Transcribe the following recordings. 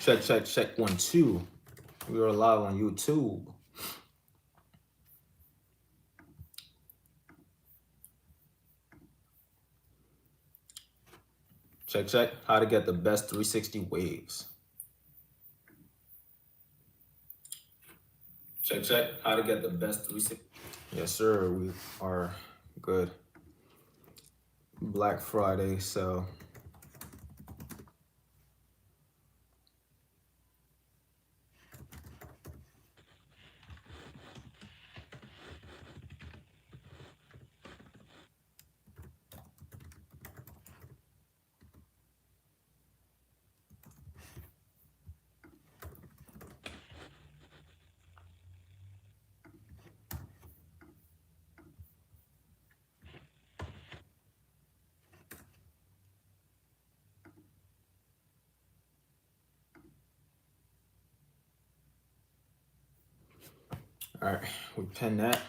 Check, check, check. 1, 2. We are live on YouTube. Check, check. How to get the best 360 waves. Check, check. How to get the best 360. Yes, sir. We are good. Black Friday, so all right, we pin that.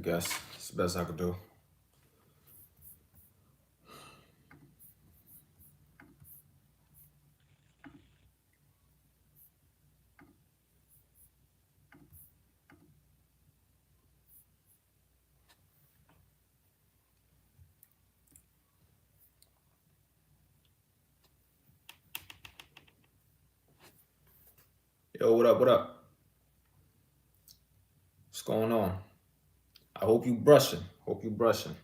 I guess it's the best I could do. Yo, what up? What up? What's going on? I hope you brushing. Hope you brushing.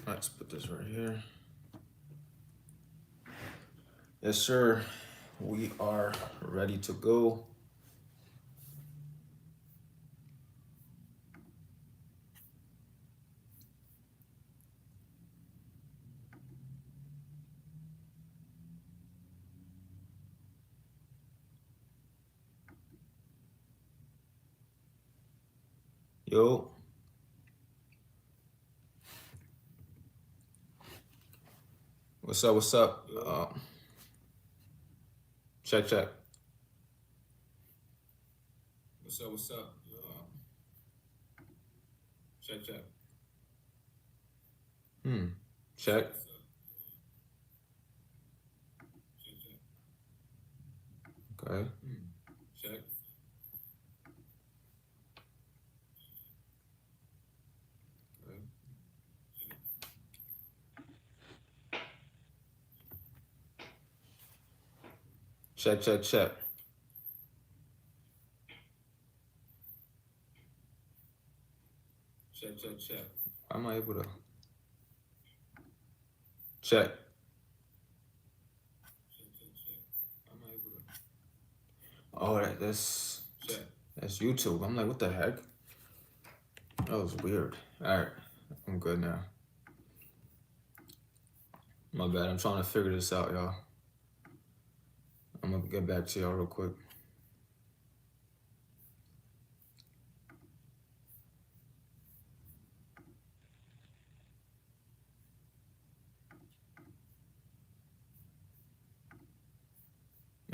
Let's put this right here. Yes, sir. We are ready to go. Yo. What's up? What's up? Check, check. What's up? What's up? Check, check. Check. Okay. Check. Okay. Check, check, check. Check, check, check. Am I able to check? Am I able to? Oh, that's YouTube. I'm like, what the heck? That was weird. All right, I'm good now. My bad. I'm trying to figure this out, y'all. I'm gonna get back to y'all real quick.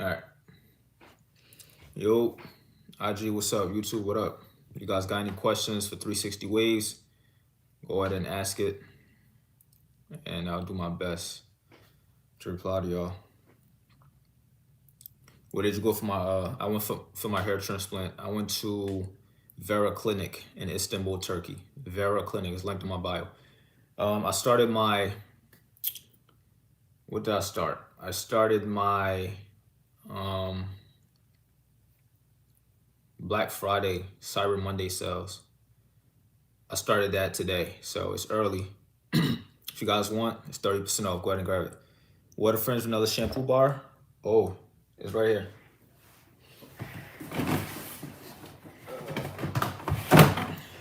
All right. Yo, IG, what's up? YouTube, what up? You guys got any questions for 360 Waves? Go ahead and ask it, and I'll do my best to reply to y'all. Where did you go for my, I went for my hair transplant. I went to Vera Clinic in Istanbul, Turkey. Vera Clinic is linked in my bio. I started my, what did I start? I started my Black Friday, Cyber Monday sales. I started that today, so it's early. If you guys want, it's 30% off. Go ahead and grab it. Water Friends Vanilla Shampoo Bar. Oh, it's right here.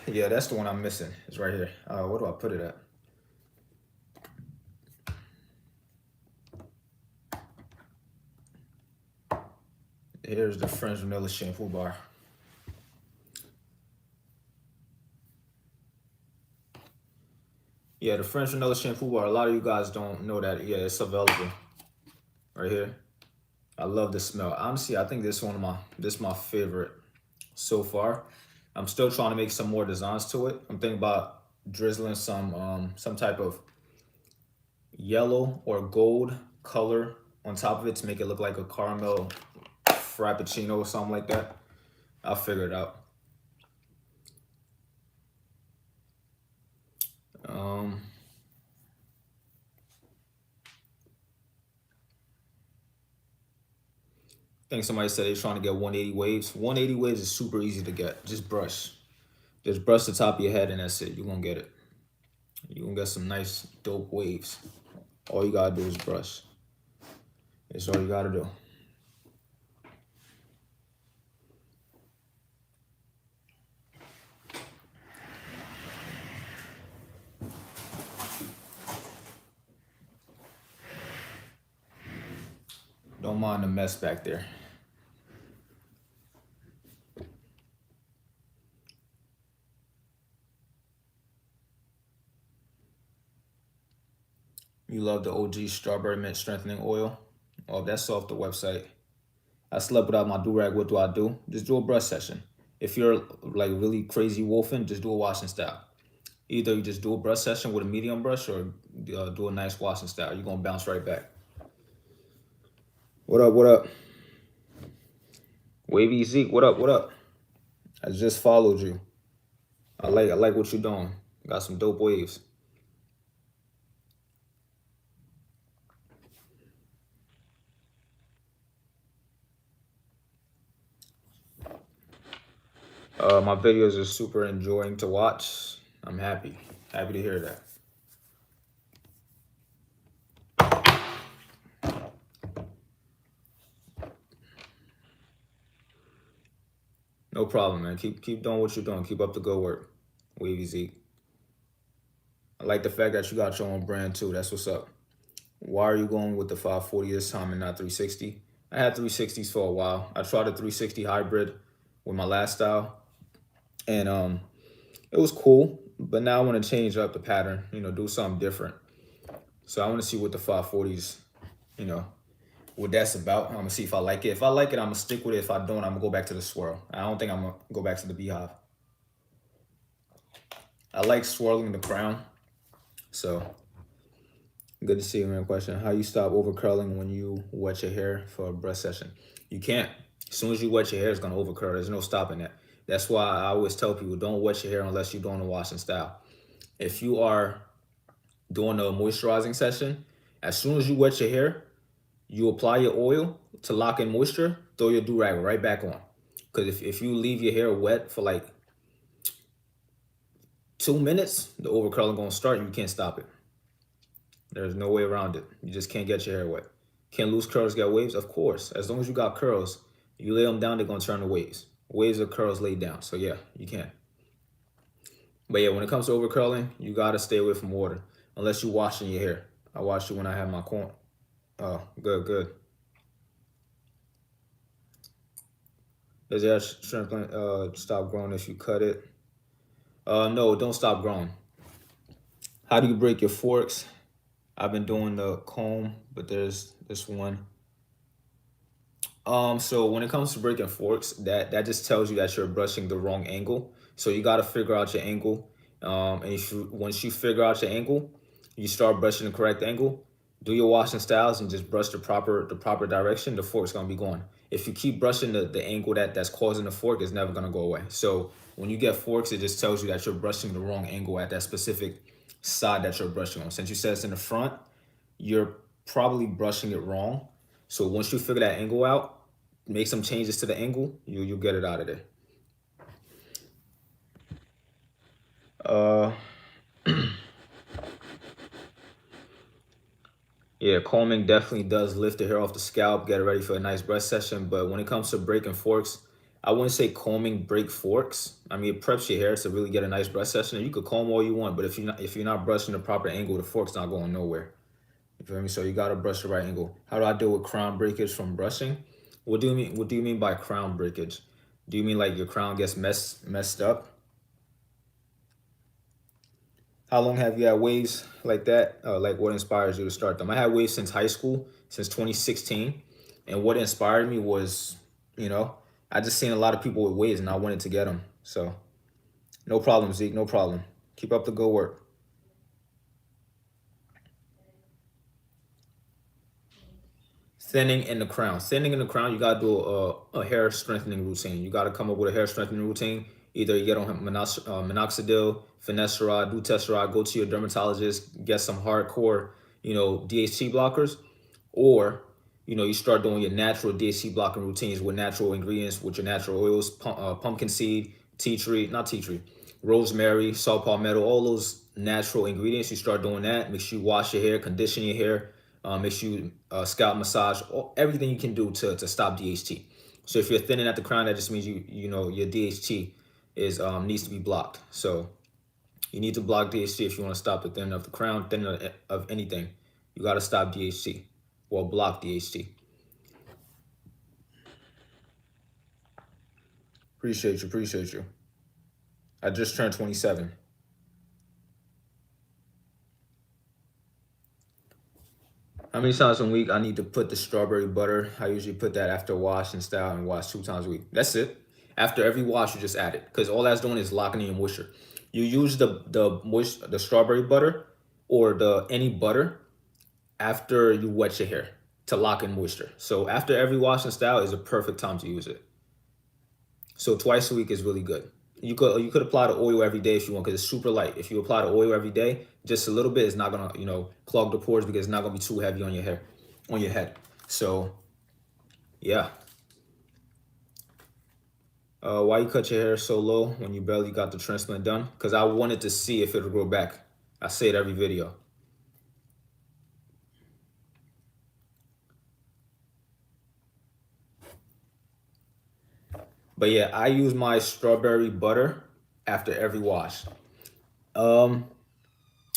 Yeah, that's the one I'm missing. It's right here. Where do I put it at? Here's the Friends Vanilla Shampoo Bar. Yeah, the French Vanilla Shampoo Bar. A lot of you guys don't know that. Yeah, it's available right here. I love the smell. Honestly, I think this is my favorite so far. I'm still trying to make some more designs to it. I'm thinking about drizzling some type of yellow or gold color on top of it to make it look like a caramel frappuccino or something like that. I'll figure it out. I think somebody said they're trying to get 180 waves. 180 waves is super easy to get. Just brush. Just brush the top of your head and that's it. You're gonna get it. You're gonna get some nice, dope waves. All you gotta do is brush. That's all you gotta do. Don't mind the mess back there. You love the OG Strawberry Mint Strengthening Oil? Oh, that's off the website. I slept without my do-rag. What do I do? Just do a brush session. If you're like really crazy wolfing, just do a washing style. Either you just do a brush session with a medium brush or do a nice washing style. You're gonna bounce right back. What up, what up? Wavy Zeke, what up, what up? I just followed you. I like what you're doing. Got some dope waves. My videos are super enjoying to watch. I'm happy to hear that. No problem, man. Keep doing what you're doing. Keep up the good work. Wavy Zeke. I like the fact that you got your own brand too. That's what's up. Why are you going with the 540 this time and not 360? I had 360s for a while. I tried a 360 hybrid with my last style, and it was cool. But now I want to change up the pattern. Do something different. So I want to see what the 540s, you know, what that's about. I'm gonna see if I like it. If I like it, I'm gonna stick with it. If I don't, I'm gonna go back to the swirl. I don't think I'm gonna go back to the beehive. I like swirling the crown. So good to see you, man. Question: how you stop over curling when you wet your hair for a brush session? You can't. As soon as you wet your hair, it's gonna over curl. There's no stopping that. That's why I always tell people don't wet your hair unless you're doing a washing style. If you are doing a moisturizing session, as soon as you wet your hair, you apply your oil to lock in moisture, throw your do-rag right back on. Because if you leave your hair wet for like 2 minutes, the overcurling gonna start and you can't stop it. There's no way around it. You just can't get your hair wet. Can loose curls get waves? Of course. As long as you got curls, you lay them down, they're gonna turn to waves. Waves are curls laid down. So yeah, you can. But yeah, when it comes to overcurling, you gotta stay away from water. Unless you're washing your hair. I washed it when I had my corn. Oh, good. Does your shrimp stop growing if you cut it? No, don't stop growing. How do you break your forks? I've been doing the comb, but there's this one. So when it comes to breaking forks, that just tells you that you're brushing the wrong angle. So you got to figure out your angle. And once you figure out your angle, you start brushing the correct angle. Do your washing styles and just brush the proper direction. The fork's gonna be going. If you keep brushing the angle that's causing the fork, it's never gonna go away. So when you get forks, it just tells you that you're brushing the wrong angle at that specific side that you're brushing on. Since you said it's in the front, you're probably brushing it wrong. So once you figure that angle out, make some changes to the angle, you'll get it out of there. Uh, yeah, combing definitely does lift the hair off the scalp, get it ready for a nice brush session. But when it comes to breaking forks, I wouldn't say combing break forks. I mean, it preps your hair to really get a nice brush session. And you could comb all you want, but if you're not brushing the proper angle, the fork's not going nowhere. You feel me? So you gotta brush the right angle. How do I deal with crown breakage from brushing? What do you mean? What do you mean by crown breakage? Do you mean like your crown gets messed up? How long have you had waves like that? Like what inspires you to start them? I had waves since high school, since 2016. And what inspired me was, you know, I just seen a lot of people with waves and I wanted to get them. So no problem, Zeke, no problem. Keep up the good work. Thinning in the crown. Thinning in the crown, you gotta do a hair strengthening routine. You gotta come up with a hair strengthening routine. Either you get on minoxidil, finasteride, dutasteride, go to your dermatologist, get some hardcore, DHT blockers, or you start doing your natural DHT blocking routines with natural ingredients, with your natural oils, pumpkin seed, tea tree, not tea tree, rosemary, saw palmetto, all those natural ingredients. You start doing that. Make sure you wash your hair, condition your hair, make sure you scalp massage, everything you can do to stop DHT. So if you're thinning at the crown, that just means your DHT is needs to be blocked. So you need to block DHT if you want to stop the thinning of the crown, thinning of anything. You got to stop DHT or block DHT. Appreciate you. I just turned 27. How many times a week I need to put the strawberry butter? I usually put that after wash and style and wash 2 times a week. That's it. After every wash, you just add it because all that's doing is locking in your moisture. You use the strawberry butter or the any butter after you wet your hair to lock in moisture. So after every wash and style is a perfect time to use it. So twice a week is really good. You could apply the oil every day if you want because it's super light. If you apply the oil every day, just a little bit, it's not gonna clog the pores because it's not gonna be too heavy on your hair, on your head. So yeah. Why you cut your hair so low when you barely got the transplant done? Because I wanted to see if it'll grow back. I say it every video. But yeah, I use my strawberry butter after every wash. Um,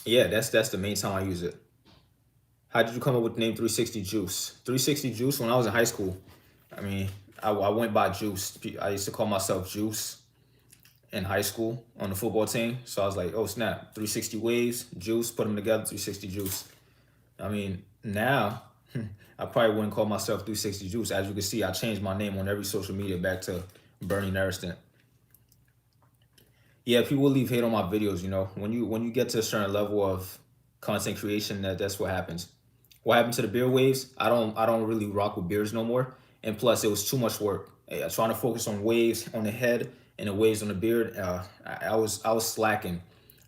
yeah, that's the main time I use it. How did you come up with the name 360 Juice? 360 Juice when I was in high school. I mean, I went by Juice. I used to call myself Juice in high school on the football team. So I was like, oh snap, 360 waves, Juice, put them together, 360 Juice. I mean, now I probably wouldn't call myself 360 Juice. As you can see, I changed my name on every social media back to Bernie Neriston. Yeah, people leave hate on my videos. When you get to a certain level of content creation, that's what happens. What happened to the beard waves? I don't really rock with beards no more. And plus, it was too much work. Trying to focus on waves on the head and the waves on the beard. I was slacking,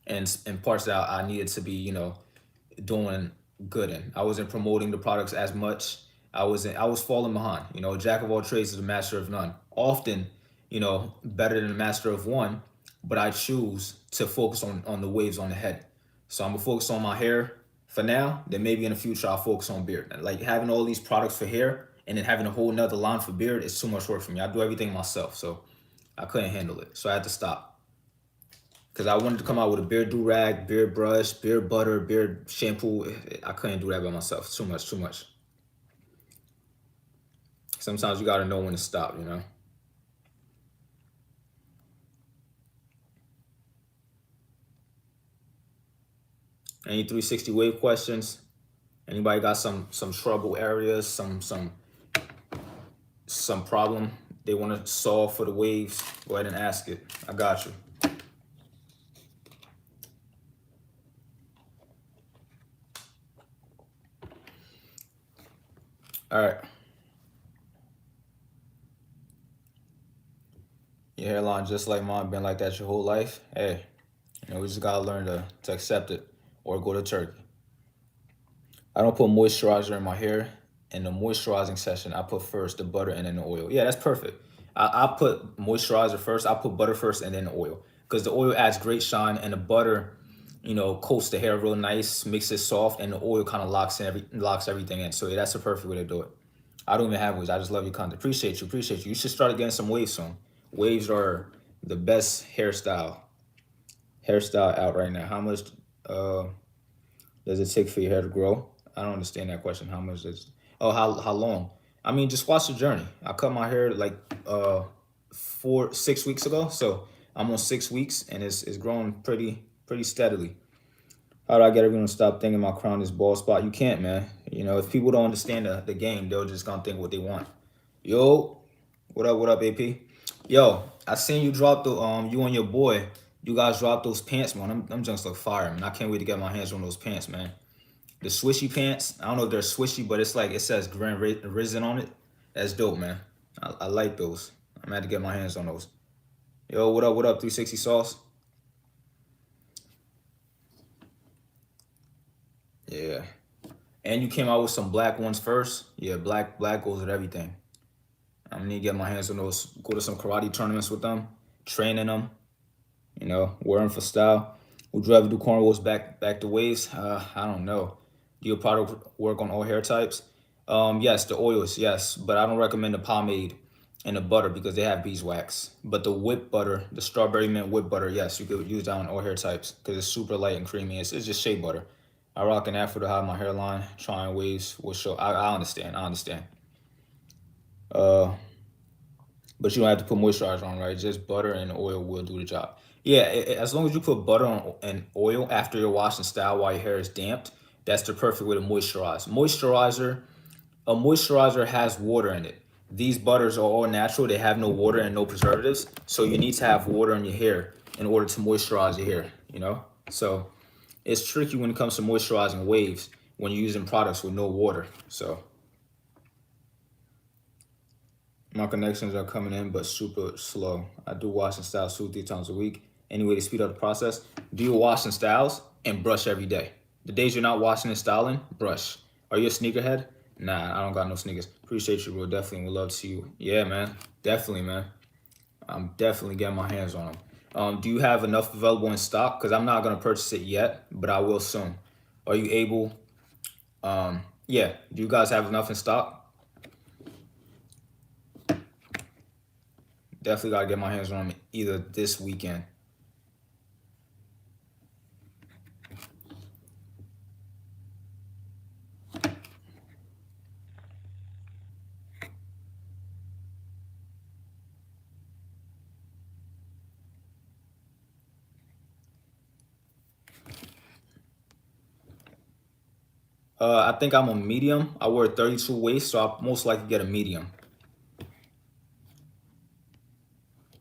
and in parts that I needed to be doing good in. I wasn't promoting the products as much. I was falling behind. Jack of all trades is a master of none. Often, better than a master of one, but I choose to focus on the waves on the head. So I'm gonna focus on my hair for now. Then maybe in the future I'll focus on beard. Like having all these products for hair and then having a whole nother line for beard is too much work for me. I do everything myself, so I couldn't handle it. So I had to stop because I wanted to come out with a beard do rag, beard brush, beard butter, beard shampoo. I couldn't do that by myself. Too much, too much. Sometimes you gotta know when to stop. Any 360 wave questions? Anybody got some trouble areas, some problem they want to solve for the waves? Go ahead and ask it. I got you. All right. Your hairline just like mine, been like that your whole life. Hey, we just gotta learn to accept it or go to Turkey. I don't put moisturizer in my hair. In the moisturizing session, I put first the butter and then the oil. Yeah, that's perfect. I put moisturizer first. I put butter first and then the oil because the oil adds great shine and the butter, coats the hair real nice, makes it soft, and the oil kind of locks everything in. So yeah, that's the perfect way to do it. I don't even have waves. I just love your content. Appreciate you. Appreciate you. You should start getting some waves soon. Waves are the best hairstyle out right now. How much uh does it take for your hair to grow? I don't understand that question. How much does Oh, how long? I mean, just watch the journey. I cut my hair like 6 weeks ago. So I'm on 6 weeks and it's growing pretty steadily. How do I get everyone to stop thinking my crown is bald spot? You can't, man. If people don't understand the game, they'll just gonna think what they want. Yo, what up, AP? Yo, I seen you drop you and your boy, you guys dropped those pants, man. Them junks look fire, man. I can't wait to get my hands on those pants, man. The swishy pants, I don't know if they're swishy, but it's like it says Risen on it. That's dope, man. I like those. I'm gonna have to get my hands on those. Yo, what up, 360 sauce? Yeah. And you came out with some black ones first. Yeah, black goes with everything. I'm gonna need to get my hands on those. Go to some karate tournaments with them, training them. Wearing for style. Would you ever do cornrows back to waves? I don't know. Do your product work on all hair types? Yes, the oils, yes, but I don't recommend the pomade and the butter because they have beeswax. But the whip butter, the strawberry mint whip butter, yes, you could use that on all hair types because it's super light and creamy. It's just shea butter. I rock an afro to hide my hairline. Trying waves will show. I understand. I understand. Uh, but you don't have to put moisturizer on, right? Just butter and oil will do the job. Yeah, as long as you put butter on and oil after your wash and style while your hair is damped, that's the perfect way to moisturize. A moisturizer has water in it. These butters are all natural. They have no water and no preservatives. So you need to have water in your hair in order to moisturize your hair. So it's tricky when it comes to moisturizing waves when you're using products with no water. So my connections are coming in, but super slow. I do wash and style 2 3 times a week. Any way to speed up the process? Do your wash and styles and brush every day. The days you're not washing and styling, brush. Are you a sneakerhead? Nah, I don't got no sneakers. Appreciate you, bro. Definitely would love to see you. Yeah, man. Definitely, man. I'm definitely getting my hands on them. Do you have enough available in stock? Because I'm not gonna purchase it yet, but I will soon. Are you able? Yeah. Do you guys have enough in stock? Definitely gotta get my hands on them either this weekend. I think I'm a medium. I wear 32 waist, so I'll most likely get a medium.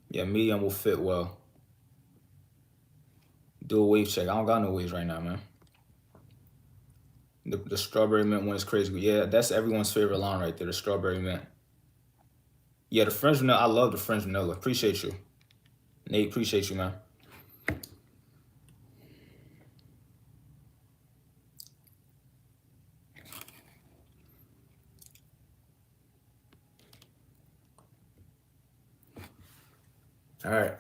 Yeah, medium will fit well. Do a wave check. I don't got no waves right now, man. The strawberry mint one is crazy. Yeah, that's everyone's favorite line right there, the strawberry mint. Yeah, the French vanilla. I love the French vanilla. Appreciate you. Nate, appreciate you, man. All right.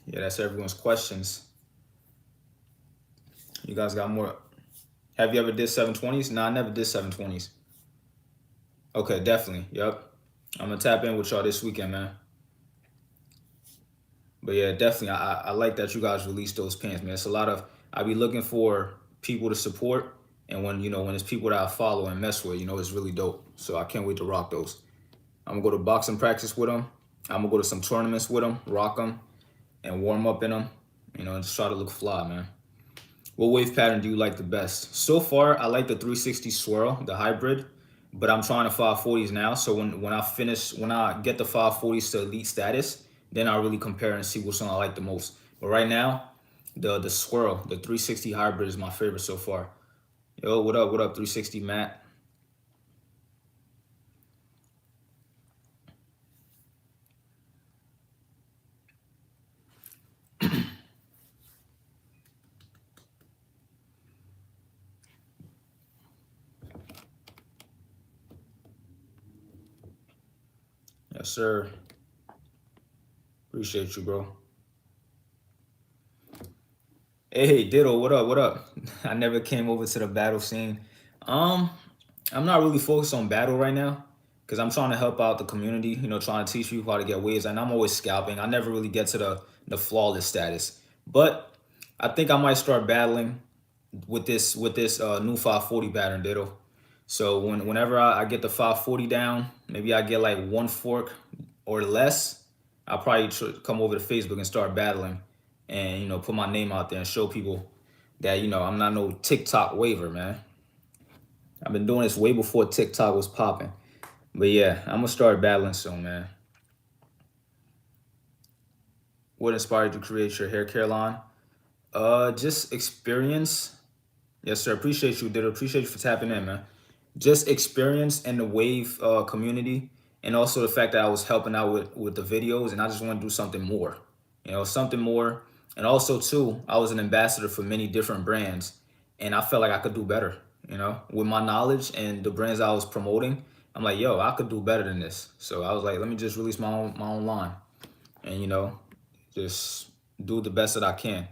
Yeah, that's everyone's questions. You guys got more? Have you ever did 720s? No, I never did 720s. Okay, definitely. Yep. I'm gonna tap in with y'all this weekend, man. But yeah, definitely. I like that you guys released those pants, man. It's a lot of I be looking for people to support, and when it's people that I follow and mess with, it's really dope. So I can't wait to rock those. I'm gonna go to boxing practice with them. I'm gonna go to some tournaments with them, rock them, and warm up in them. And just try to look fly, man. What wave pattern do you like the best? So far, I like the 360 swirl, the hybrid, but I'm trying to 540s now. So when I get the 540s to elite status, then I'll really compare and see which one I like the most. But right now, the swirl, the 360 hybrid is my favorite so far. Yo, what up? What up, 360 Matt? Yes, sir. Appreciate you, bro. Hey, Ditto, what up? What up? I never came over to the battle scene. Um, I'm not really focused on battle right now because I'm trying to help out the community, trying to teach people how to get waves. And I'm always scalping. I never really get to the flawless status. But I think I might start battling with this new 540 pattern, Ditto. So whenever I get the 540 down, maybe I get like one fork or less, I'll probably come over to Facebook and start battling and put my name out there and show people that I'm not no TikTok waver, man. I've been doing this way before TikTok was popping. But yeah, I'm gonna start battling soon, man. What inspired you to create your hair care line? Just experience. Yes, sir. Appreciate you, Ditto. Appreciate you for tapping in, man. Just experience in the wave community, and also the fact that I was helping out with the videos, and I just want to do something more. Something more. And also too, I was an ambassador for many different brands, and I felt like I could do better. With my knowledge and the brands I was promoting, I'm like, yo, I could do better than this. So I was like, let me just release my own line, and just do the best that I can.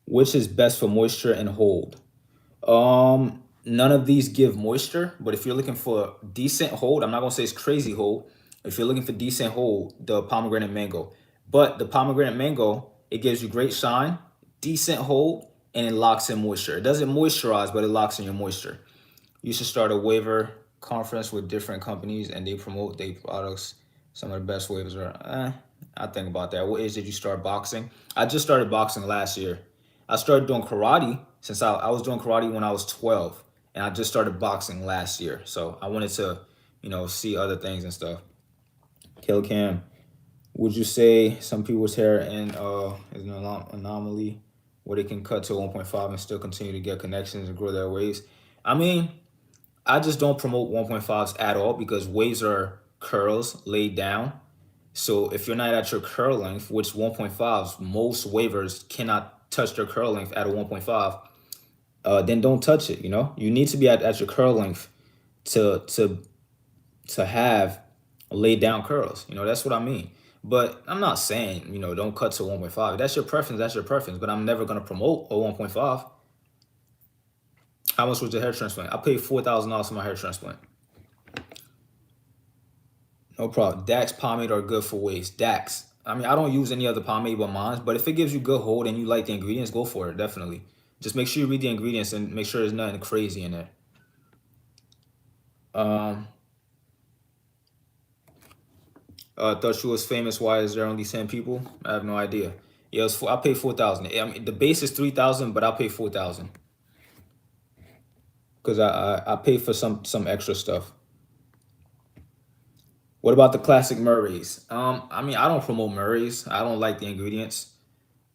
Which is best for moisture and hold? None of these give moisture, but if you're looking for decent hold, I'm not gonna say it's crazy hold. If you're looking for decent hold, the pomegranate mango. But the pomegranate mango, it gives you great shine, decent hold, and it locks in moisture. It doesn't moisturize, but it locks in your moisture. You should start a waiver conference with different companies and they promote their products. Some of the best waivers are, I think about that. What age did you start boxing? I just started boxing last year. I started doing karate since I was doing karate when I was 12. And I just started boxing last year. So I wanted to, see other things and stuff. Kill Cam, would you say some people's hair is an anomaly where they can cut to 1.5 and still continue to get connections and grow their waves? I mean, I just don't promote 1.5s at all because waves are curls laid down. So if you're not at your curl length, which 1.5s, most waivers cannot touch their curl length at a 1.5, then don't touch it. You need to be at your curl length to have laid down curls. That's what I mean. But I'm not saying, don't cut to 1.5. That's your preference. That's your preference. But I'm never gonna promote a 1.5. How much was the hair transplant? I paid $4,000 for my hair transplant. No problem. Dax pomade are good for waves. Dax. I mean, I don't use any other pomade but mine, but if it gives you good hold and you like the ingredients, go for it, definitely. Just make sure you read the ingredients and make sure there's nothing crazy in there. Um, thought she was famous. Why is there only 10 people? I have no idea. Yeah, I paid 4,000. I mean, the base is 3,000, but I pay 4,000 because I pay for some extra stuff. What about the classic Murray's? I mean, I don't promote Murray's. I don't like the ingredients,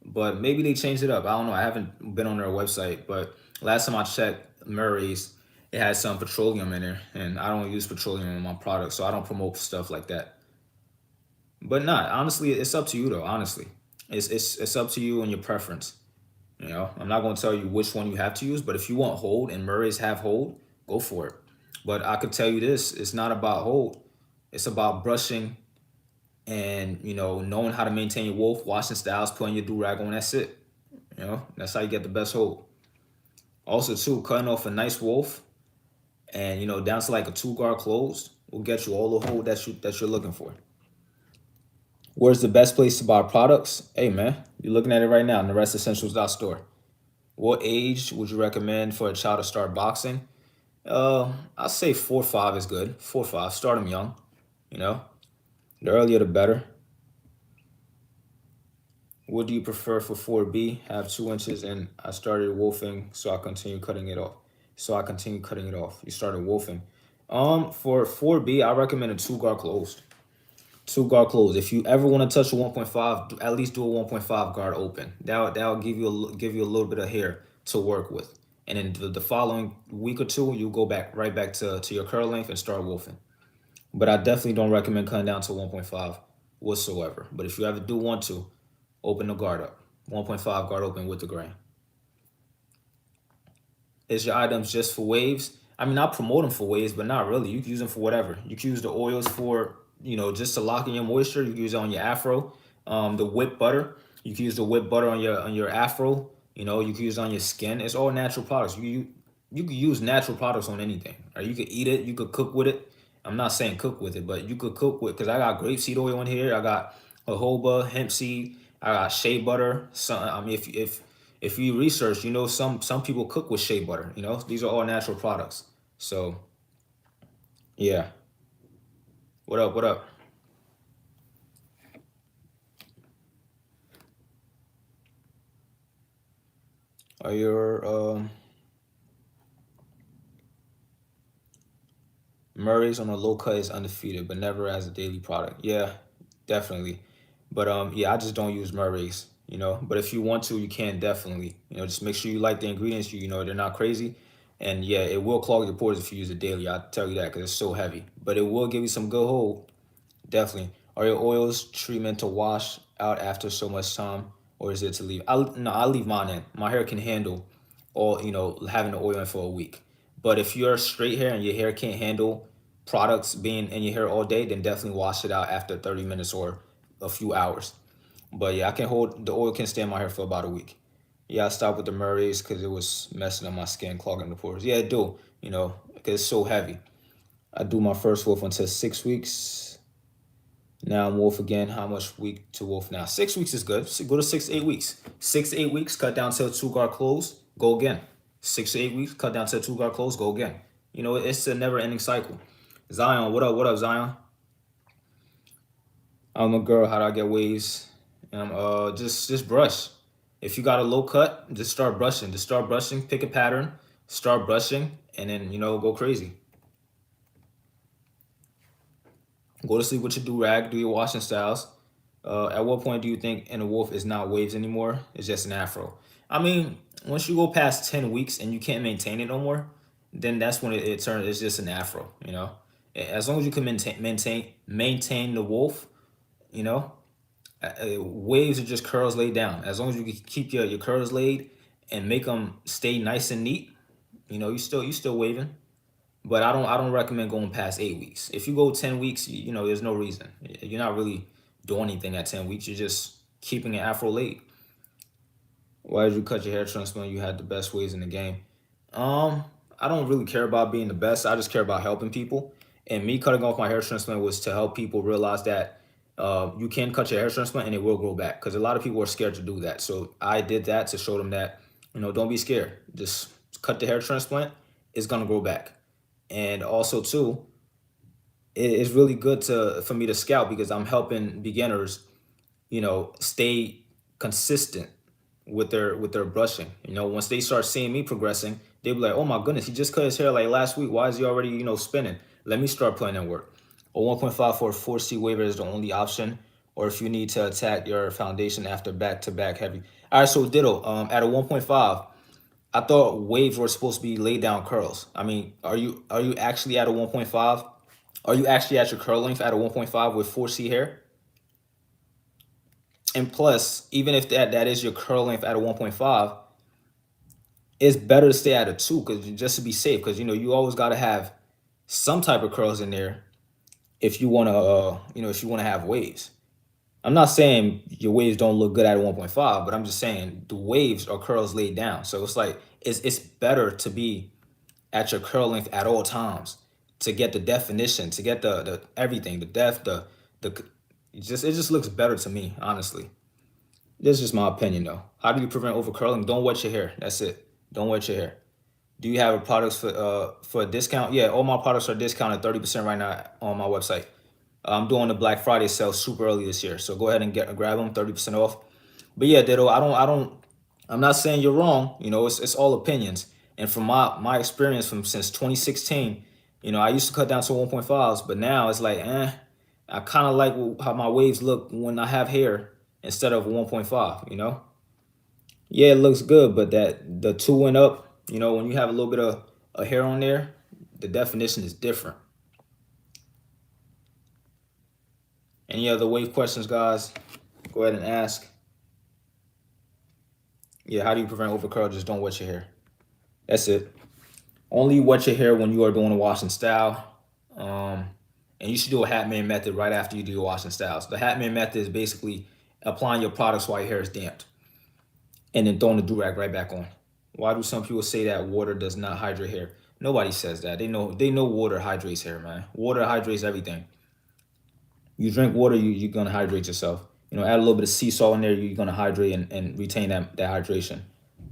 but maybe they changed it up. I don't know. I haven't been on their website, but last time I checked Murray's, it had some petroleum in there, and I don't use petroleum in my products, so I don't promote stuff like that. But not honestly, it's up to you though. Honestly, it's up to you and your preference. You know, I'm not going to tell you which one you have to use, but if you want hold and Murray's have hold, go for it. But I could tell you this: it's not about hold. It's about brushing and knowing how to maintain your wolf, washing styles, putting your do rag on. That's it. That's how you get the best hold. Also, too, cutting off a nice wolf and down to like a 2 guard closed will get you all the hold that you're looking for. Where's the best place to buy products? Hey man, you're looking at it right now in the restessentials.store. What age would you recommend for a child to start boxing? I'll say 4 or 5 is good. 4 or 5. Start them young. You know, the earlier the better. What do you prefer for 4B? I have 2 inches and I started wolfing, so I continue cutting it off. You started wolfing. For 4B, I recommend a 2 guard closed. 2 guard closed. If you ever want to touch a 1.5, at least do a 1.5 guard open. That'll give you a little bit of hair to work with. And then the following week or two, you go back right back to your curl length and start wolfing. But I definitely don't recommend cutting down to 1.5 whatsoever. But if you ever do want to, open the guard up. 1.5 guard open with the grain. Is your items just for waves? I mean, I promote them for waves, but not really. You can use them for whatever. You can use the oils for, just to lock in your moisture. You can use it on your afro. The whipped butter. You can use the whipped butter on your afro. You can use it on your skin. It's all natural products. You can use natural products on anything. Or you could eat it. You could cook with it. I'm not saying cook with it, but you could cook with, because I got grapeseed oil in here. I got jojoba, hemp seed. I got shea butter. I mean, if you research, some people cook with shea butter. These are all natural products. So yeah. What up? What up? Are your Murray's on a low cut is undefeated, but never as a daily product? Yeah, definitely. But yeah, I just don't use Murray's. But if you want to, you can definitely. Just make sure you like the ingredients. They're not crazy. And yeah, it will clog your pores if you use it daily. I tell you that because it's so heavy. But it will give you some good hold. Definitely. Are your oils treatment to wash out after so much time, or is it to leave? No, I leave mine in. My hair can handle all having the oil in for a week. But if you're straight hair and your hair can't handle products being in your hair all day, then definitely wash it out after 30 minutes or a few hours. But yeah, I can hold the oil can stay in my hair for about a week. Yeah, I stopped with the Murray's because it was messing up my skin, clogging the pores. Yeah, it do. Because it's so heavy. I do my first wolf until 6 weeks. Now I'm wolf again. How much week to wolf now? 6 weeks is good. Go to 6 to 8 weeks. 6 to 8 weeks, cut down to a 2 guard close, go again. 6 to 8 weeks, cut down to a 2 guard close, go again. It's a never ending cycle. Zion, what up? What up, Zion? I'm a girl. How do I get waves? Just brush. If you got a low cut, just start brushing. Just start brushing. Pick a pattern. Start brushing, and then go crazy. Go to sleep with your do rag. Do your washing styles. At what point do you think in a wolf is not waves anymore? It's just an afro. I mean, once you go past 10 weeks and you can't maintain it no more, then that's when it turns. It's just an afro. As long as you can maintain the wolf, you know, waves are just curls laid down. As long as you can keep your curls laid and make them stay nice and neat, you still waving. But I don't recommend going past 8 weeks. If you go 10 weeks, there's no reason. You're not really doing anything at 10 weeks. You're just keeping it afro late. Why did you cut your hair transplant? You had the best waves in the game. Um, I don't really care about being the best. I just care about helping people. And me cutting off my hair transplant was to help people realize that you can cut your hair transplant and it will grow back. Because a lot of people are scared to do that. So I did that to show them that, don't be scared. Just cut the hair transplant. It's gonna grow back. And also too, it's really good to for me to scout because I'm helping beginners, stay consistent with their brushing. Once they start seeing me progressing, they'll be like, "Oh my goodness, he just cut his hair like last week. Why is he already, spinning? Let me start putting in work." A 1.5 for a 4C waiver is the only option, or if you need to attack your foundation after back-to-back heavy. All right, so ditto. At a 1.5, I thought waves were supposed to be laid down curls. I mean, are you actually at a 1.5? Are you actually at your curl length at a 1.5 with 4C hair? And plus, even if that is your curl length at a 1.5, it's better to stay at a 2 because just to be safe. Because you always got to have some type of curls in there if you want to if you want to have waves. I'm not saying your waves don't look good at a 1.5, but I'm just saying the waves are curls laid down. So it's like it's better to be at your curl length at all times to get the definition, to get the everything, the depth, the it just looks better to me, honestly. This is just my opinion though. How do you prevent over curling? Don't wet your hair. That's it. Don't wet your hair. Do you have a products for a discount? Yeah, all my products are discounted 30% right now on my website. I'm doing the Black Friday sale super early this year, so go ahead and grab them 30% off. But yeah, Ditto, I'm not saying you're wrong. It's all opinions. And from my experience from since 2016, I used to cut down to 1.5s, but now it's like, I kind of like how my waves look when I have hair instead of 1.5. Yeah, it looks good, but that the two and up, when you have a little bit of a hair on there, the definition is different. Any other wave questions, guys? Go ahead and ask. Yeah, how do you prevent overcurl? Just don't wet your hair. That's it. Only wet your hair when you are doing a wash and style. And you should do a Hatman method right after you do your wash and styles. The Hatman method is basically applying your products while your hair is damped and then throwing the do-rag right back on. Why do some people say that water does not hydrate hair? Nobody says that. They know water hydrates hair, man. Water hydrates everything. You drink water, you're gonna hydrate yourself. Add a little bit of sea salt in there, you're gonna hydrate and retain that hydration.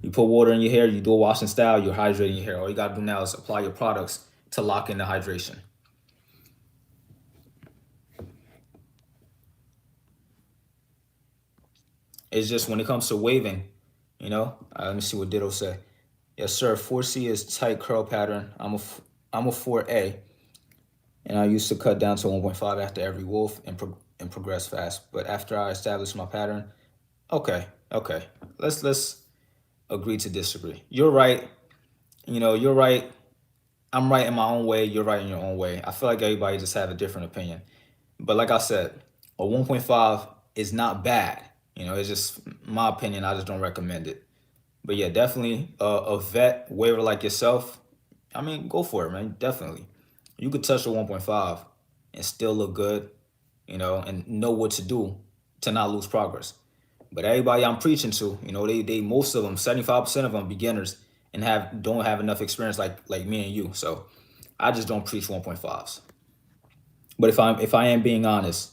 You put water in your hair, you do a wash and style, you're hydrating your hair. All you gotta do now is apply your products to lock in the hydration. It's just when it comes to waving, let me see what Ditto said. Yes, sir. 4C is tight curl pattern. I'm a 4A, and I used to cut down to 1.5 after every wolf and progress fast. But after I established my pattern, okay. Let's agree to disagree. You're right. You're right. I'm right in my own way. You're right in your own way. I feel like everybody just have a different opinion. But like I said, a 1.5 is not bad. It's just my opinion. I just don't recommend it. But yeah, definitely a vet waiver like yourself. I mean, go for it, man. Definitely. You could touch a 1.5 and still look good, and know what to do to not lose progress. But everybody I'm preaching to, they most of them, 75% of them beginners and don't have enough experience like me and you. So I just don't preach 1.5s. But if I am being honest,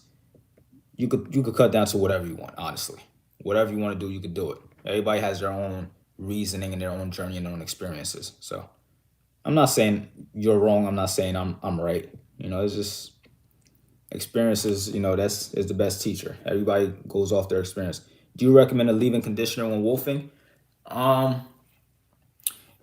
you could cut down to whatever you want, honestly. Whatever you want to do, you could do it. Everybody has their own reasoning and their own journey and their own experiences. So I'm not saying you're wrong. I'm not saying I'm right. It's just experiences, that's is the best teacher. Everybody goes off their experience. Do you recommend a leave-in conditioner when wolfing? Um,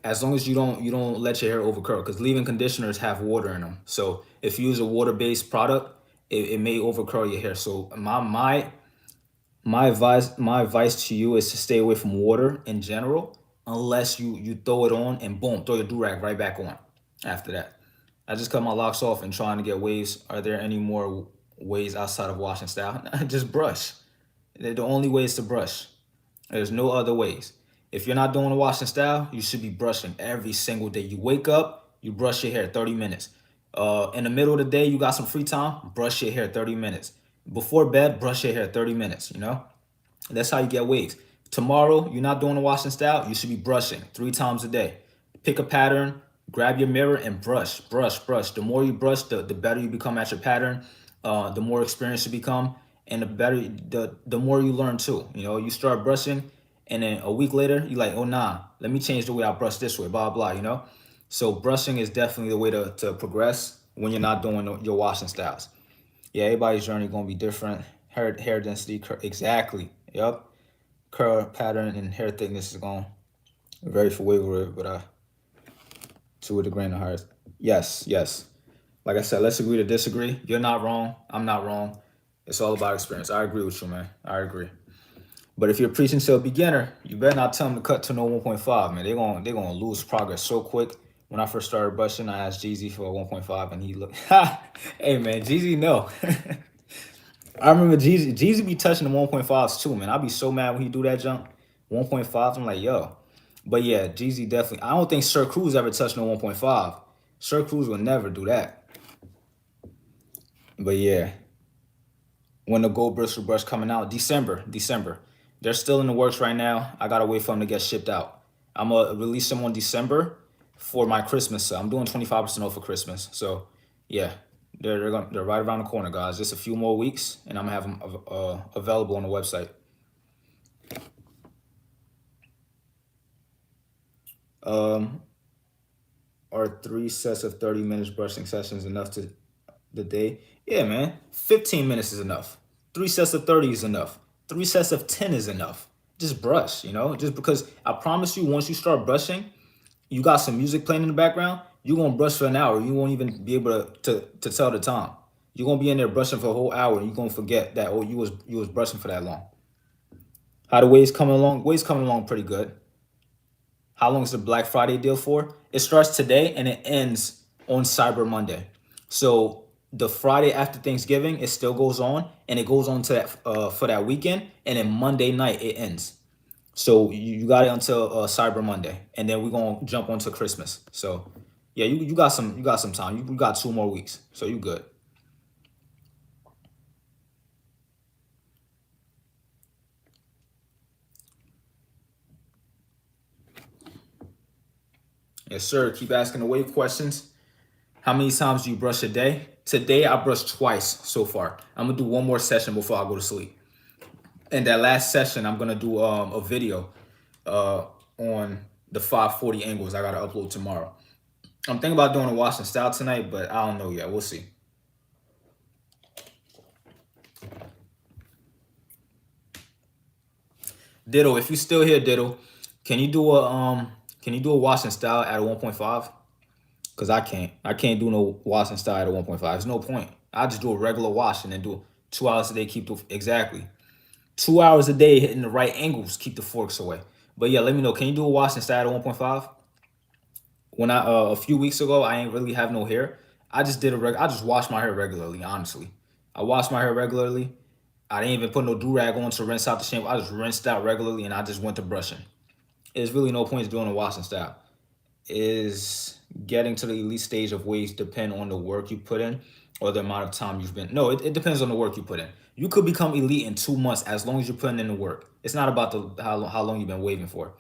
as long as you don't let your hair overcurl, because leave-in conditioners have water in them. So if you use a water-based product, it may overcurl your hair. So my advice to you is to stay away from water in general, unless you throw it on and boom, throw your do-rag right back on after that. I just cut my locks off and trying to get waves. Are there any more ways outside of washing style? Just brush. The only way is to brush. There's no other ways. If you're not doing a wash and style, you should be brushing every single day. You wake up, you brush your hair 30 minutes. In the middle of the day, you got some free time, brush your hair 30 minutes. Before bed, brush your hair 30 minutes. That's how you get waves. Tomorrow, you're not doing a wash and style, you should be brushing 3 times a day. Pick a pattern, Grab your mirror and brush, brush, brush. The more you brush, the better you become at your pattern. The more experienced you become, and the more you learn too. You know, you start brushing, and then a week later, you're like, oh nah, let me change the way I brush this way, blah blah. You know, so brushing is definitely the way to progress when you're not doing your washing styles. Yeah, everybody's journey gonna be different. Hair density, exactly. Yep, curl pattern and hair thickness is going to vary for wiggle, but to a degree in the heart. Yes, yes. Like I said, let's agree to disagree. You're not wrong. I'm not wrong. It's all about experience. I agree with you, man. I agree. But if you're preaching to a beginner, you better not tell them to cut to no 1.5, man. They're gonna lose progress so quick. When I first started brushing, I asked Jeezy for a 1.5, and he looked. Hey man, Jeezy, no. I remember Jeezy be touching the 1.5s too, man. I'd be so mad when he do that jump. 1.5, I'm like, yo. But yeah, Jeezy definitely. I don't think Sir Cruz ever touched no 1.5. Sir Cruz will never do that. But yeah, when the Gold Bristle brush coming out, December. They're still in the works right now. I gotta wait for them to get shipped out. I'm gonna release them on December for my Christmas. So I'm doing 25% off for Christmas. So yeah, they're right around the corner, guys. Just a few more weeks, and I'm gonna have them available on the website. Are 3 sets of 30 minutes brushing sessions enough to the day? Yeah, man. 15 minutes is enough. 3 sets of 30 is enough. 3 sets of 10 is enough. Just brush, you know? Just because I promise you, once you start brushing, you got some music playing in the background, you're gonna brush for an hour. You won't even be able to tell the time. You're gonna be in there brushing for a whole hour and you're gonna forget that you was brushing for that long. How the waves coming along? Waves coming along pretty good. How long is the Black Friday deal for? It starts today and it ends on Cyber Monday. So the Friday after Thanksgiving, it still goes on, and it goes on to that for that weekend, and then Monday night it ends. So you got it until Cyber Monday, and then we're gonna jump onto Christmas. So yeah, you got some time. You got 2 more weeks, so you good. Yes, sir. Keep asking away questions. How many times do you brush a day? Today I brushed twice so far. I'm gonna do one more session before I go to sleep. And that last session, I'm gonna do a video uh, on the 540 angles I gotta upload tomorrow. I'm thinking about doing a wash and style tonight, but I don't know yet. We'll see. Diddle, if you still here, Diddle, can you do a wash and style at a 1.5? Cause I can't. I can't do no wash and style at a 1.5. There's no point. I just do a regular wash and then do 2 hours a day. Keep the exactly 2 hours a day hitting the right angles. Keep the forks away. But yeah, let me know. Can you do a wash and style at a 1.5? When I a few weeks ago, I ain't really have no hair. I just did I just wash my hair regularly. Honestly, I wash my hair regularly. I didn't even put no do rag on to rinse out the shampoo. I just rinsed out regularly and I just went to brushing. There's really no point in doing a wash and style. Is getting to the elite stage of waves depend on the work you put in or the amount of time you've been? No, it depends on the work you put in. You could become elite in 2 months as long as you're putting in the work. It's not about how long you've been waving for.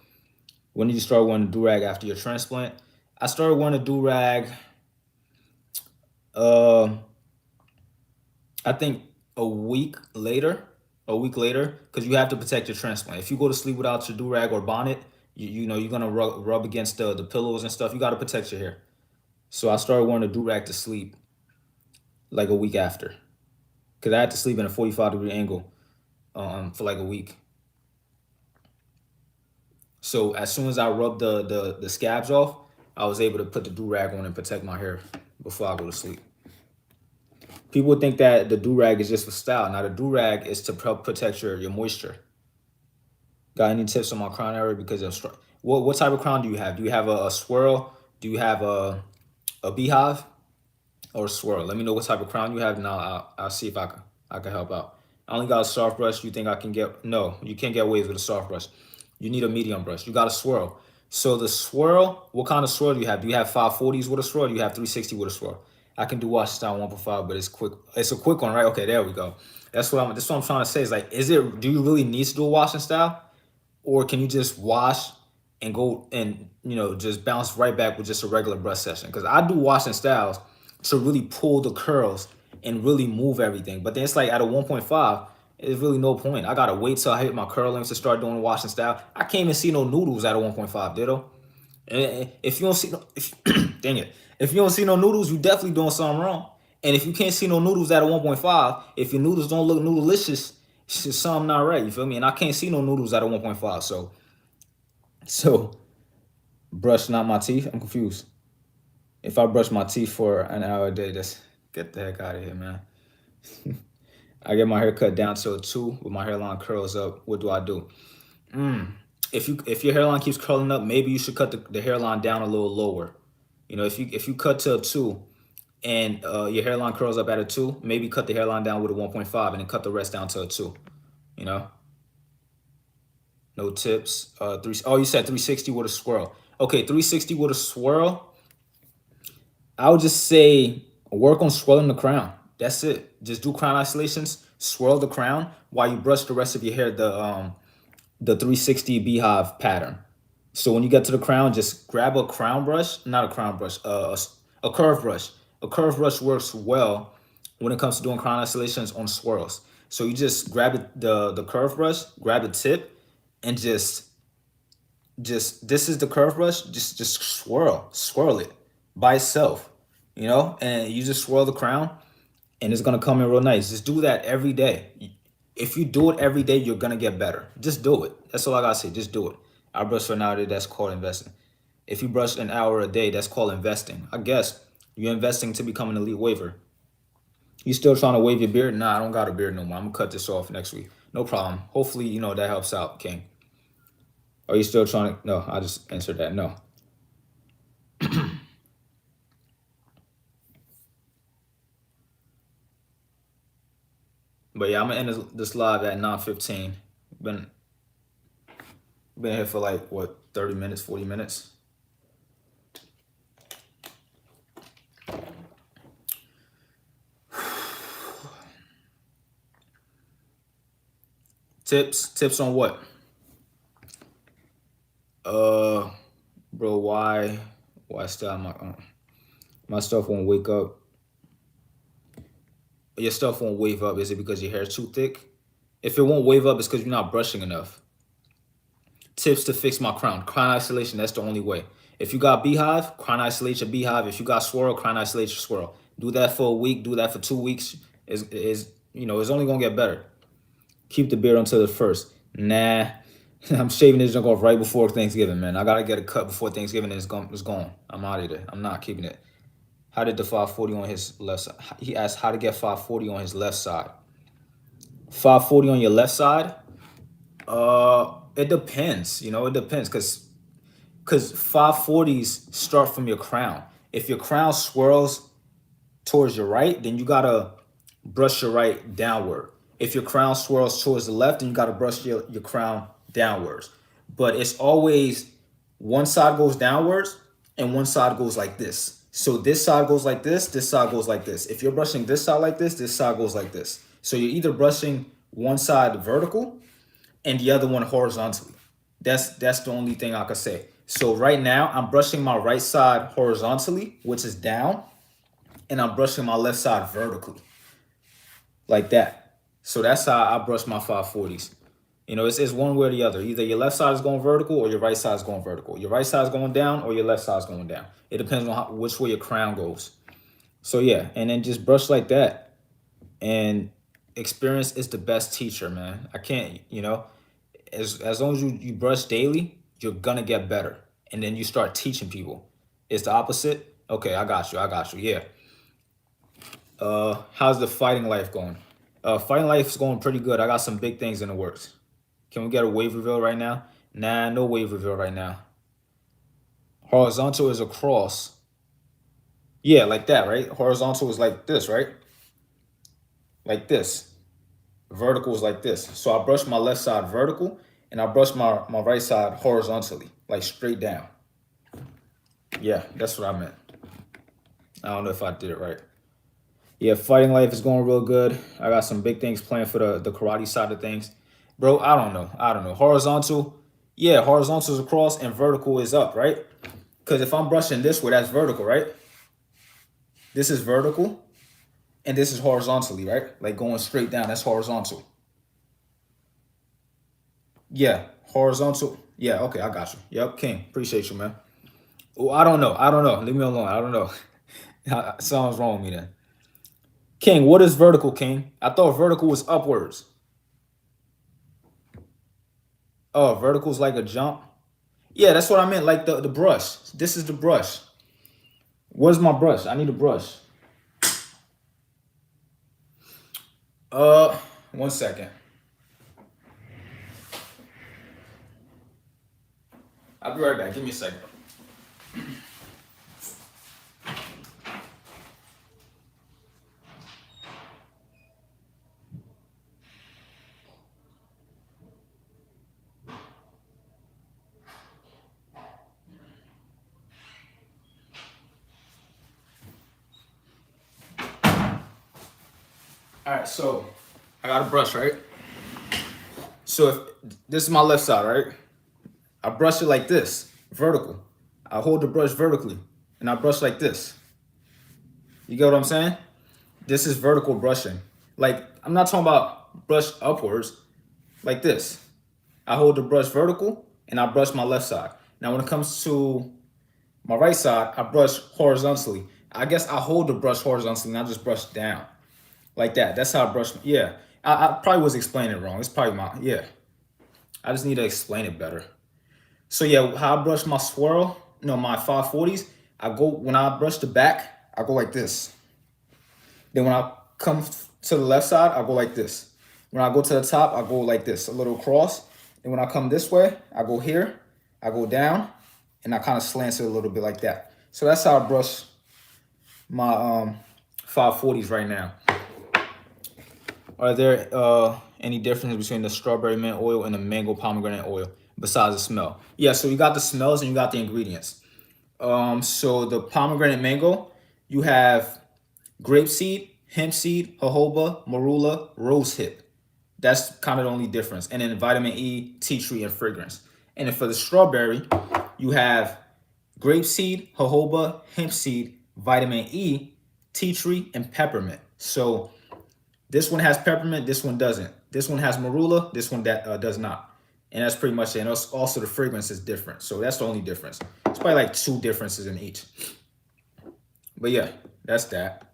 When did you start wearing a do rag after your transplant? I started wearing a do rag. Uh, I think a week later. A week later, because you have to protect your transplant. If you go to sleep without your do rag or bonnet, you know you're gonna rub against the pillows and stuff. You got to protect your hair. So I started wearing a do rag to sleep like a week after, because I had to sleep in a 45-degree angle for like a week. So as soon as I rubbed the scabs off, I was able to put the do rag on and protect my hair before I go to sleep. People think that the do rag is just for style. Now the do rag is to help protect your moisture. Got any tips on my crown area because of what type of crown do you have? Do you have a swirl? Do you have a beehive or a swirl? Let me know what type of crown you have, and I'll see if I can help out. I only got a soft brush. You think I can get? No, you can't get waves with a soft brush. You need a medium brush. You got a swirl. So the swirl, what kind of swirl do you have? Do you have 540s with a swirl? Do you have 360 with a swirl? I can do wash style 1.5, but it's quick. It's a quick one, right? Okay, there we go. That's what I'm trying to say. Is like, do you really need to do a washing style? Or can you just wash and go and just bounce right back with just a regular brush session. Because I do washing styles to really pull the curls and really move everything. But then it's like at a 1.5, it's really no point. I gotta wait till I hit my curl lengths to start doing washing style. I can't even see no noodles at a 1.5, ditto. And if you don't see no, dang it, if you don't see no noodles, you definitely doing something wrong. And if you can't see no noodles at a 1.5, if your noodles don't look noodleicious, it's just something not right. You feel me? And I can't see no noodles at a 1.5. So brush not my teeth. I'm confused. If I brush my teeth for an hour a day, that's get the heck out of here, man. I get my hair cut down to a 2 with my hairline curls up. What do I do? If your hairline keeps curling up, maybe you should cut the hairline down a little lower. If you cut to a 2 and your hairline curls up at a 2, maybe cut the hairline down with a 1.5 and then cut the rest down to a 2. You know, no tips. Three. Oh, you said 360 with a swirl. Okay, 360 with a swirl. I would just say work on swirling the crown. That's it. Just do crown isolations, swirl the crown while you brush the rest of your hair the 360 beehive pattern. So when you get to the crown, just grab a crown brush, not a crown brush, a curve brush. A curve brush works well when it comes to doing crown isolations on swirls. So you just grab the curve brush, grab the tip, and just this is the curve brush. Just swirl it by itself, and you just swirl the crown, and it's gonna come in real nice. Just do that every day. If you do it every day, you're gonna get better. Just do it. That's all I gotta say. Just do it. I brush for an hour a day. That's called investing. If you brush an hour a day, that's called investing. I guess you're investing to become an elite waver. You still trying to wave your beard? Nah, I don't got a beard no more. I'm gonna cut this off next week. No problem. Hopefully, that helps out, King. Are you still trying to? No, I just answered that. No. But yeah, I'm gonna end this live at 9:15. Been here for like what, 30 minutes, 40 minutes. Tips on what? Bro, why still my stuff won't wake up? Your stuff won't wave up. Is it because your hair's too thick? If it won't wave up, it's because you're not brushing enough. Tips to fix my crown. Crown isolation, that's the only way. If you got beehive, crown isolate your beehive. If you got swirl, crown isolate your swirl. Do that for a week, do that for 2 weeks. It's only gonna get better. Keep the beard until the first. Nah. I'm shaving this junk off right before Thanksgiving, man. I gotta get a cut before Thanksgiving and it's gone. I'm out of there. I'm not keeping it. How did the 540 on his left side? He asked how to get 540 on his left side. 540 on your left side? It depends. It depends because 540s start from your crown. If your crown swirls towards your right, then you gotta brush your right downward. If your crown swirls towards the left, then you gotta brush your crown downwards. But it's always one side goes downwards and one side goes like this. So this side goes like this side goes like this. If you're brushing this side like this side goes like this. So you're either brushing one side vertical and the other one horizontally. That's the only thing I could say. So right now I'm brushing my right side horizontally, which is down, and I'm brushing my left side vertically, like that. So that's how I brush my 540s. It's one way or the other. Either your left side is going vertical or your right side is going vertical. Your right side is going down or your left side is going down. It depends on which way your crown goes. So yeah, and then just brush like that. And experience is the best teacher, man. I can't, as long as you brush daily, you're gonna get better. And then you start teaching people. It's the opposite. Okay, I got you. Yeah. How's the fighting life going? Fighting life is going pretty good. I got some big things in the works. Can we get a wave reveal right now? Nah, no wave reveal right now. Horizontal is across. Yeah, like that, right? Horizontal is like this, right? Like this. Vertical is like this. So I brush my left side vertical and I brush my right side horizontally, like straight down. Yeah, that's what I meant. I don't know if I did it right. Yeah, fighting life is going real good. I got some big things planned for the karate side of things. Bro, I don't know. Horizontal, Yeah, horizontal is across and vertical is up, right? Because if I'm brushing this way, that's vertical, right? This is vertical and this is horizontally, right? Like going straight down, that's horizontal. Yeah, horizontal. Yeah, okay, I got you. Yep, King. Appreciate you, man. Oh, I don't know. I don't know. Leave me alone. I don't know. Something's wrong with me then. King, what is vertical, King? I thought vertical was upwards. Oh, vertical is like a jump. Yeah, that's what I meant. Like the brush. This is the brush. Where's my brush? I need a brush. Uh, 1 second. I'll be right back. Give me a second. All right, so I got a brush, right? So if this is my left side, right? I brush it like this, vertical. I hold the brush vertically, and I brush like this. You get what I'm saying? This is vertical brushing. Like, I'm not talking about brush upwards, like this. I hold the brush vertical, and I brush my left side. Now, when it comes to my right side, I brush horizontally. I guess I hold the brush horizontally, and I just brush down. Like that. That's how I brush. Yeah. I probably was explaining it wrong. It's probably my, yeah. I just need to explain it better. So yeah, how I brush my swirl, my 540s, when I brush the back, I go like this. Then when I come to the left side, I go like this. When I go to the top, I go like this, a little cross. And when I come this way, I go here, I go down, and I kind of slant it a little bit like that. So that's how I brush my 540s right now. Are there any difference between the strawberry mint oil and the mango pomegranate oil besides the smell? Yeah, so you got the smells and you got the ingredients. So the pomegranate mango, you have grapeseed, hemp seed, jojoba, marula, rosehip. That's kind of the only difference. And then vitamin E, tea tree, and fragrance. And then for the strawberry, you have grapeseed, jojoba, hemp seed, vitamin E, tea tree, and peppermint. So this one has peppermint, this one doesn't. This one has marula, this one that does not. And that's pretty much it. And also the fragrance is different. So that's the only difference. It's probably like 2 differences in each. But yeah, that's that.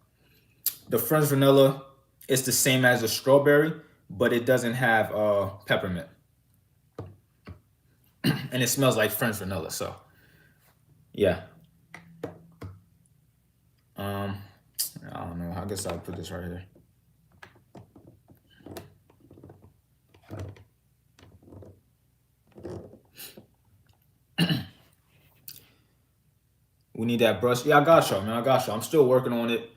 The French vanilla is the same as the strawberry, but it doesn't have peppermint. And it smells like French vanilla. So yeah. I don't know. I guess I'll put this right here. We need that brush. Yeah, I got y'all, man. I got y'all. I'm still working on it.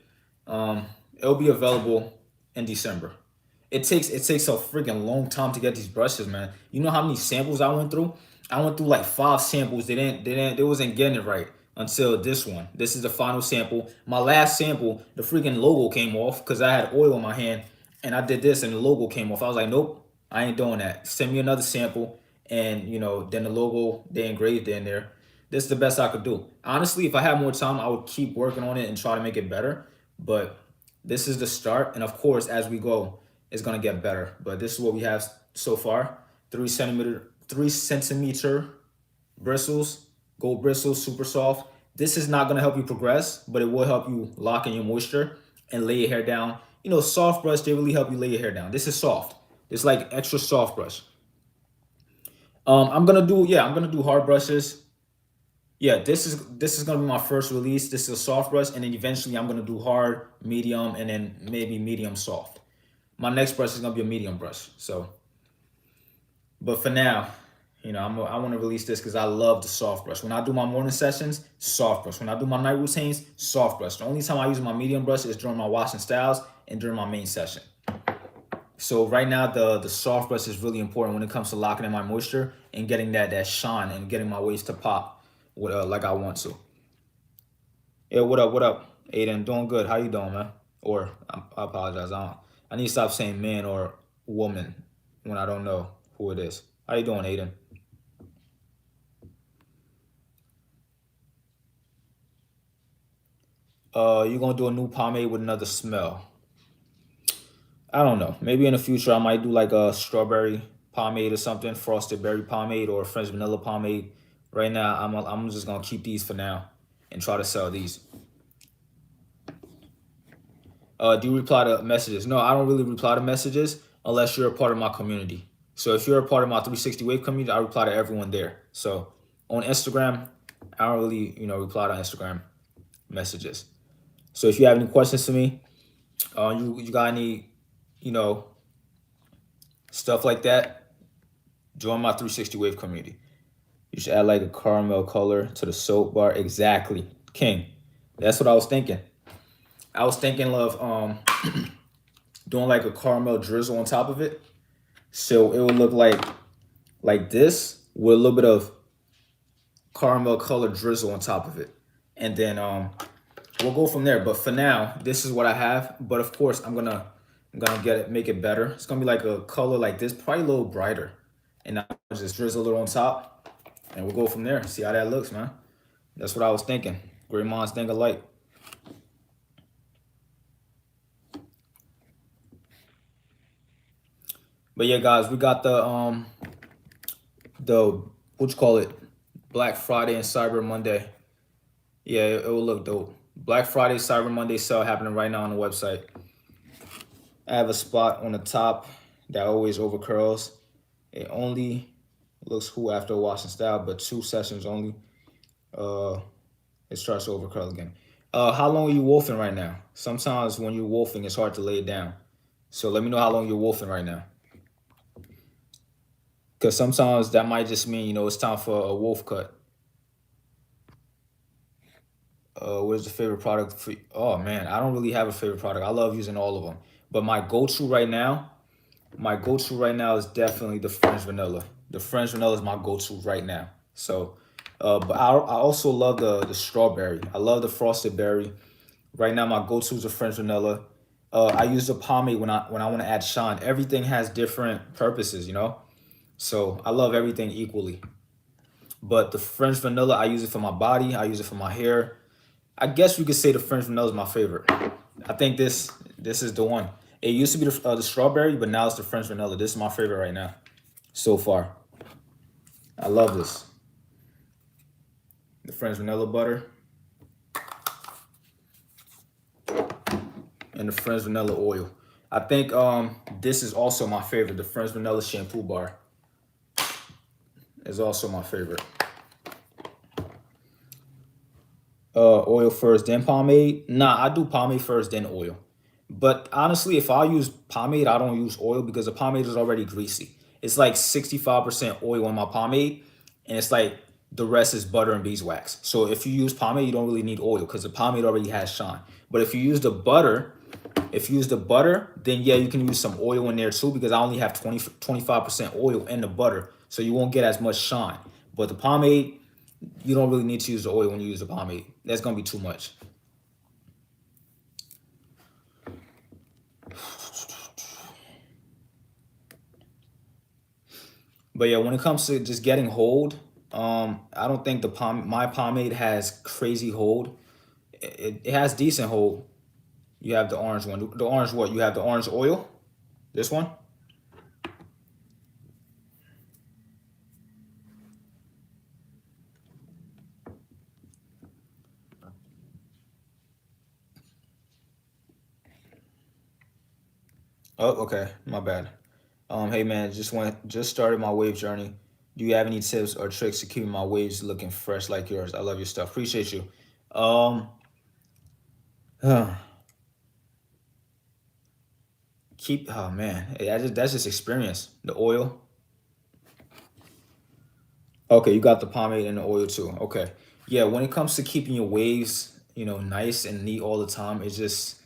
It'll be available in December. It takes a freaking long time to get these brushes, man. You know how many samples I went through? I went through like 5 samples. They wasn't getting it right until this one. This is the final sample. My last sample, the freaking logo came off because I had oil in my hand, and I did this and the logo came off. I was like, nope, I ain't doing that. Send me another sample, and then the logo, they engraved it in there. This is the best I could do. Honestly, if I had more time, I would keep working on it and try to make it better. But this is the start, and of course, as we go, it's gonna get better. But this is what we have so far: 3 centimeter bristles, gold bristles, super soft. This is not gonna help you progress, but it will help you lock in your moisture and lay your hair down. Soft brush, they really help you lay your hair down. This is soft. It's like extra soft brush. I'm gonna do hard brushes. Yeah, this is gonna be my first release. This is a soft brush, and then eventually I'm gonna do hard, medium, and then maybe medium soft. My next brush is gonna be a medium brush. So, but for now, I want to release this because I love the soft brush. When I do my morning sessions, soft brush. When I do my night routines, soft brush. The only time I use my medium brush is during my washing styles and during my main session. So right now, the soft brush is really important when it comes to locking in my moisture and getting that shine and getting my waves to pop with like I want to. Yeah, what up, Aiden? Doing good. How you doing, man? Or I apologize. I need to stop saying man or woman when I don't know who it is. How you doing, Aiden? you're gonna do a new pomade with another smell. I don't know. Maybe in the future I might do like a strawberry pomade or something, frosted berry pomade or French vanilla pomade. Right now, I'm just gonna keep these for now and try to sell these. Do you reply to messages? No, I don't really reply to messages unless you're a part of my community. So if you're a part of my 360 Wave community, I reply to everyone there. So on Instagram, I don't really, reply to Instagram messages. So if you have any questions for me, you got any, you know, stuff like that, join my 360 Wave community. You should add like a caramel color to the soap bar. Exactly, King. That's what I was thinking. I was thinking of doing like a caramel drizzle on top of it, so it would look like this with a little bit of caramel color drizzle on top of it, and then we'll go from there. But for now, this is what I have. But of course, I'm gonna get it, make it better. It's gonna be like a color like this, probably a little brighter, and I'll just drizzle it on top, and we'll go from there. See how that looks, man. That's what I was thinking. Great minds think alike. But yeah, guys, we got the what you call it, Black Friday and Cyber Monday. Yeah, it will look dope. Black Friday, Cyber Monday sale happening right now on the website. I have a spot on the top that always overcurls. It only looks cool after wash and style, but 2 sessions only. Uh, it starts to overcurl again. How long are you wolfing right now? Sometimes when you're wolfing, it's hard to lay it down. So let me know how long you're wolfing right now. Because sometimes that might just mean, it's time for a wolf cut. What is the favorite product for? Oh man, I don't really have a favorite product. I love using all of them, but my go-to right now is definitely the French vanilla. The French vanilla is my go-to right now. So, but I also love the strawberry. I love the frosted berry. Right now, my go-to is the French vanilla. I use the pomade when I want to add shine. Everything has different purposes. So I love everything equally. But the French vanilla, I use it for my body. I use it for my hair. I guess you could say the French vanilla is my favorite. I think this is the one. It used to be the strawberry, but now it's the French vanilla. This is my favorite right now, so far. I love this. The French vanilla butter and the French vanilla oil. I think this is also my favorite. The French vanilla shampoo bar is also my favorite. Oil first, then pomade. Nah, I do pomade first, then oil. But honestly, if I use pomade, I don't use oil because the pomade is already greasy. It's like 65% oil in my pomade, and it's like the rest is butter and beeswax. So if you use pomade, you don't really need oil because the pomade already has shine. But if you use the butter, then yeah, you can use some oil in there too because I only have 25% oil in the butter. So you won't get as much shine. But the pomade, you don't really need to use the oil when you use the pomade. That's gonna be too much. But yeah, when it comes to just getting hold, I don't think my pomade has crazy hold. It has decent hold. You have the orange one. The orange what? You have the orange oil. This one. Oh, okay. My bad. Hey man, just started my wave journey. Do you have any tips or tricks to keeping my waves looking fresh like yours? I love your stuff. Appreciate you. Um, keep. Oh man, that's just experience. The oil. Okay, you got the pomade and the oil too. Okay. Yeah, when it comes to keeping your waves, nice and neat all the time, it's just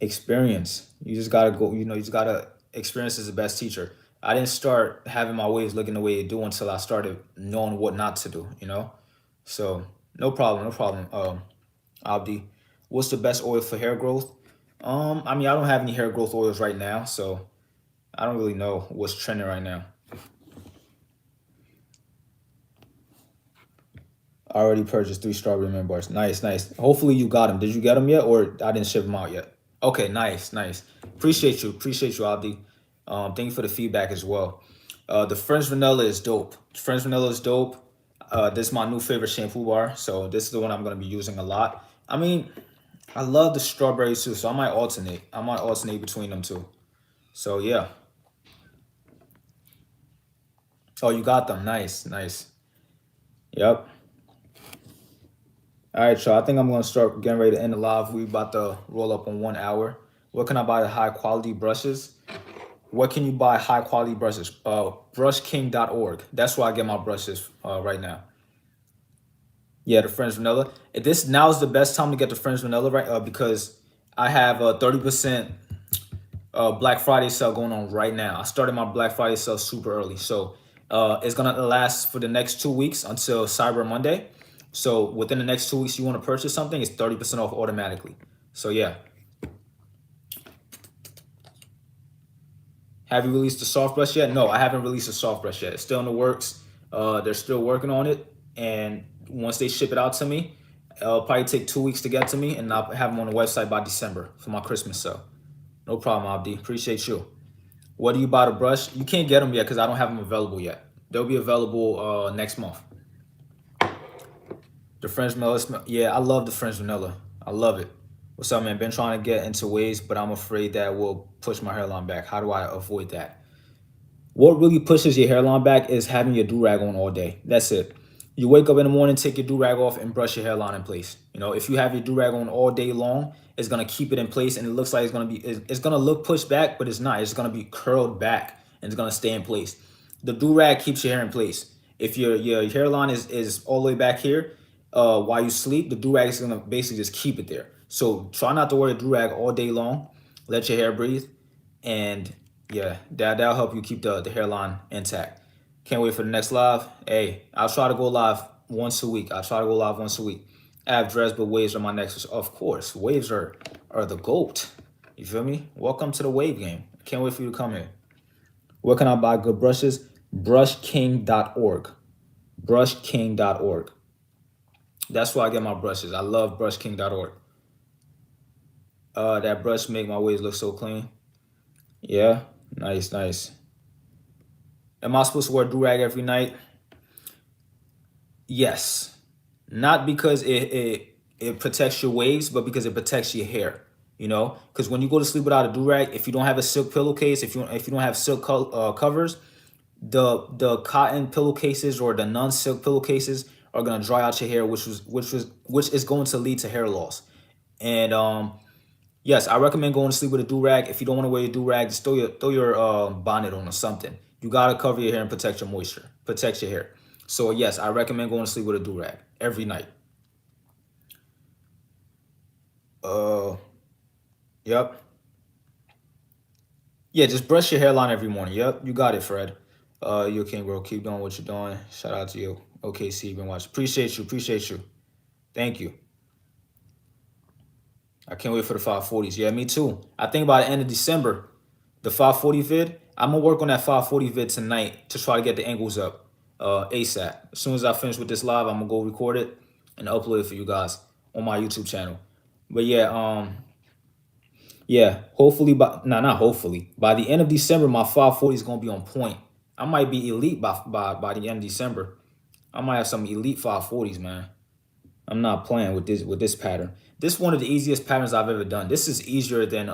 experience. You just gotta go, you just gotta experience is the best teacher. I didn't start having my waves looking the way they do until I started knowing what not to do. So no problem, no problem. Abdi, what's the best oil for hair growth? I mean I don't have any hair growth oils right now, so I don't really know what's trending right now. I already purchased 3 strawberry mint bars. Nice, nice. Hopefully you got them. Did you get them yet, or I didn't ship them out yet? Okay, nice, nice. Appreciate you, Abdi. Thank you for the feedback as well. The French vanilla is dope. French vanilla is dope. This is my new favorite shampoo bar, so this is the one I'm gonna be using a lot. I mean, I love the strawberries too, so I might alternate. I might alternate between them two. So yeah. Oh, you got them. Nice, nice. Yep. All right, y'all. I think I'm gonna start getting ready to end the live. We about to roll up on 1 hour. Where can I buy the high quality brushes? Where can you buy high quality brushes? Brushking.org. That's where I get my brushes right now. Yeah, the French vanilla. This now is the best time to get the French vanilla, right? Because I have a 30% Black Friday sale going on right now. I started my Black Friday sale super early, so it's gonna last for the next 2 weeks until Cyber Monday. So within the next 2 weeks, you want to purchase something, it's 30% off automatically. So yeah. Have you released the soft brush yet? No, I haven't released a soft brush yet. It's still in the works. They're still working on it, and once they ship it out to me, it'll probably take 2 weeks to get to me, and I'll have them on the website by December for my Christmas sale. No problem, Abdi. Appreciate you. What do you buy the brush? You can't get them yet because I don't have them available yet. They'll be available next month. The French vanilla smell. Yeah, I love the French vanilla. I love it. What's up, man? Been trying to get into waves, but I'm afraid that will push my hairline back. How do I avoid that? What really pushes your hairline back is having your do-rag on all day. That's it. You wake up in the morning, take your do-rag off, and brush your hairline in place. You know, if you have your do-rag on all day long, it's gonna keep it in place, and it looks like it's gonna look pushed back, but it's not. It's gonna be curled back, and it's gonna stay in place. The do-rag keeps your hair in place. If your hairline is all the way back here, while you sleep, the do-rag is gonna basically just keep it there. So try not to wear a do-rag all day long. Let your hair breathe, and yeah, that'll help you keep the hairline intact. Can't wait for the next live. Hey, I'll try to go live once a week. I have dreads, but waves are my next. Of course, waves are the GOAT. You feel me? Welcome to the wave game. Can't wait for you to come here. Where can I buy good brushes? Brushking.org. Brushking.org. That's where I get my brushes. I love brushking.org. That brush make my waves look so clean. Yeah, nice, nice. Am I supposed to wear do-rag every night? Yes. Not because it protects your waves, but because it protects your hair. You know, because when you go to sleep without a do-rag, if you don't have a silk pillowcase, if you don't have silk covers, the cotton pillowcases or the non-silk pillowcases are gonna dry out your hair, which is going to lead to hair loss. And yes, I recommend going to sleep with a do-rag. If you don't want to wear your do-rag, just throw your bonnet on or something. You gotta cover your hair and protect your moisture, protect your hair. So yes, I recommend going to sleep with a do-rag every night. Yep. Yeah, just brush your hairline every morning. Yep, you got it, Fred. You okay, bro? Keep doing what you're doing. Shout out to you. OKC, been watching. Appreciate you. Thank you. I can't wait for the 540s. Yeah, me too. I think by the end of December, the 540 vid, I'm gonna work on that 540 vid tonight to try to get the angles up ASAP. As soon as I finish with this live, I'm gonna go record it and upload it for you guys on my YouTube channel. But yeah, hopefully not hopefully. By the end of December, my 540 is gonna be on point. I might be elite by the end of December. I might have some elite 540s, man. I'm not playing with this pattern. This is one of the easiest patterns I've ever done. This is easier than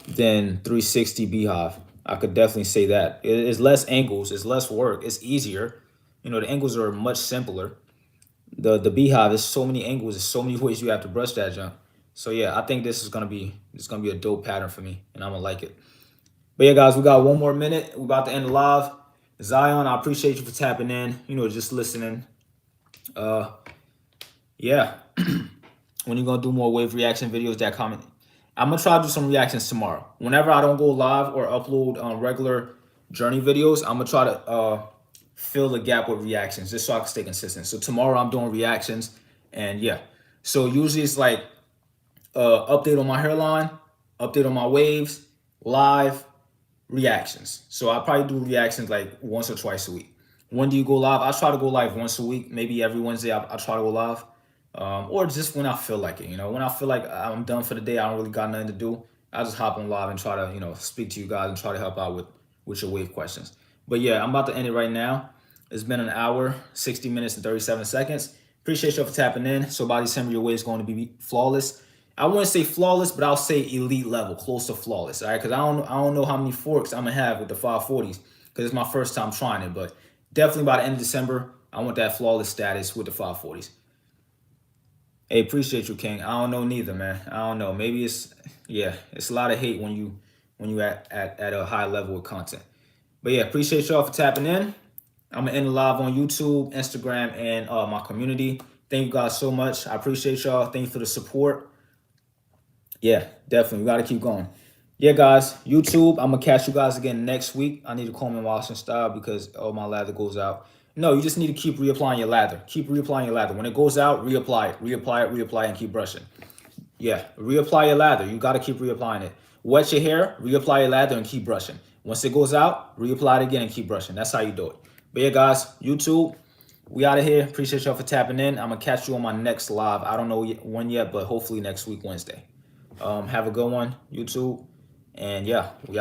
360 Beehive. I could definitely say that. It's less angles, it's less work, it's easier. You know, the angles are much simpler. The Beehive, there's so many angles, there's so many ways you have to brush that junk. So yeah, I think this is gonna be a dope pattern for me, and I'm gonna like it. But yeah, guys, we got 1 more minute. We're about to end the live. Zion, I appreciate you for tapping in. You know, just listening. Yeah. When you gonna do more wave reaction videos? That comment. I'm gonna try to do some reactions tomorrow. Whenever I don't go live or upload regular journey videos, I'm gonna try to fill the gap with reactions just so I can stay consistent. So tomorrow I'm doing reactions, and yeah. So usually it's like update on my hairline, update on my waves, live, reactions. So I probably do reactions like once or twice a week. When do you go live? I try to go live once a week, maybe every Wednesday. I try to go live, or just when I feel like it. When I feel like I'm done for the day, I don't really got nothing to do. I just hop on live and try to speak to you guys and try to help out with your wave questions. But yeah, I'm about to end it right now. It's been an hour, 60 minutes and 37 seconds. Appreciate you for tapping in. So by December, your way is going to be flawless. I wouldn't say flawless, but I'll say elite level, close to flawless. All right, because I don't know how many forks I'm gonna have with the 540s because it's my first time trying it. But definitely by the end of December, I want that flawless status with the 540s. Hey, appreciate you, King. I don't know neither, man. I don't know. Maybe it's a lot of hate when you at a high level of content. But yeah, appreciate y'all for tapping in. I'm gonna end the live on YouTube, Instagram, and my community. Thank you guys so much. I appreciate y'all. Thank you for the support. Yeah, definitely. We gotta keep going. Yeah, guys, YouTube. I'm gonna catch you guys again next week. I need to comb and wash and style because my lather goes out. No, you just need to keep reapplying your lather. Keep reapplying your lather. When it goes out, reapply it, reapply it, reapply it, and keep brushing. Yeah, reapply your lather. You gotta keep reapplying it. Wet your hair, reapply your lather, and keep brushing. Once it goes out, reapply it again and keep brushing. That's how you do it. But yeah, guys, YouTube, we out of here. Appreciate y'all for tapping in. I'm gonna catch you on my next live. I don't know when yet, but hopefully next week, Wednesday. Have a good one, YouTube. And yeah, we out.